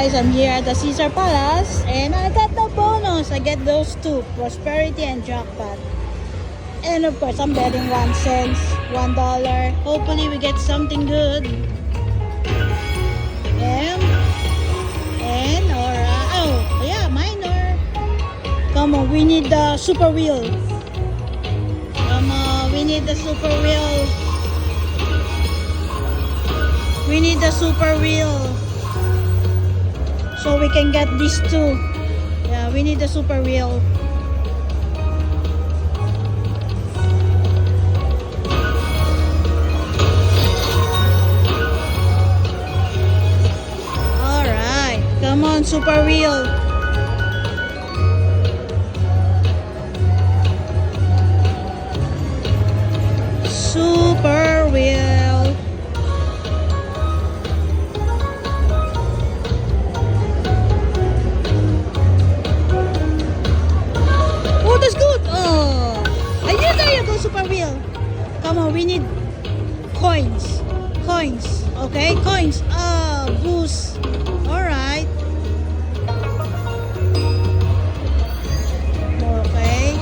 guys, I'm here at the Caesar Palace and I got the bonus. I get those two, Prosperity and Jackpot. And of course, I'm betting 1 cent, $1. Hopefully we get something good. And alright. Oh, yeah, minor. Come on, we need the super wheel. Come on, we need the super wheel. We need the super wheel. So we can get these two. Yeah, we need the super wheel. Alright, come on, super wheel. Super wheel. That's good. Oh, ayun, there you go, super wheel. Come on, we need coins. Coins. Okay, coins. Boost. Alright. Okay.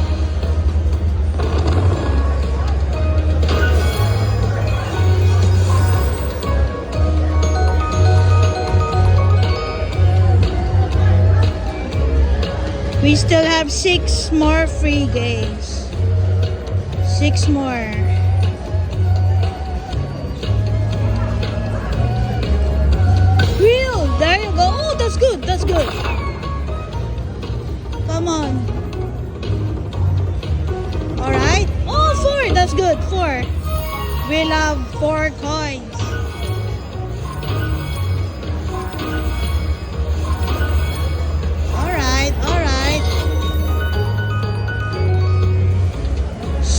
We still have 6 more free games. 6 more. Wheel! There you go. Oh, that's good. That's good. Come on. Alright. Oh, 4. That's good. 4. We'll have 4 coins.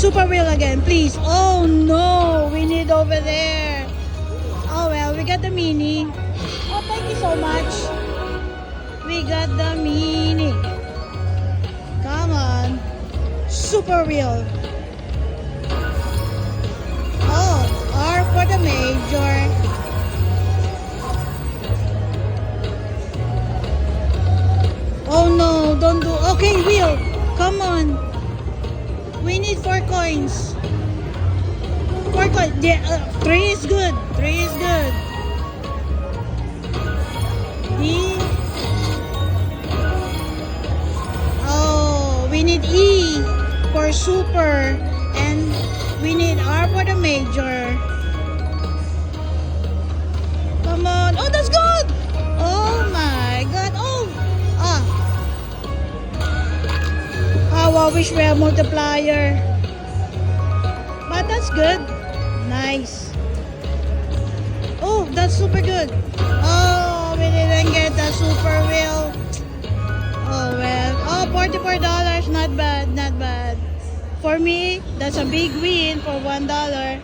Super wheel again, please. Oh no, we need over there. Oh well, we got the mini. Oh, thank you so much. We got the mini. Come on. Super wheel. Oh, R for the major. Oh no, don't do. Okay, wheel. Come on. We need 4 coins. 4 coins. Yeah, 3 is good. 3 is good. D. Oh, we need E for super. And we need R for the major. Come on. Oh, that's good. Oh my God. Oh. I wish we have multiplier. But that's good. Nice. Oh, that's super good. Oh, we didn't get the super wheel. Oh, well. Oh, $44. Not bad. Not bad. For me, that's a big win for $1.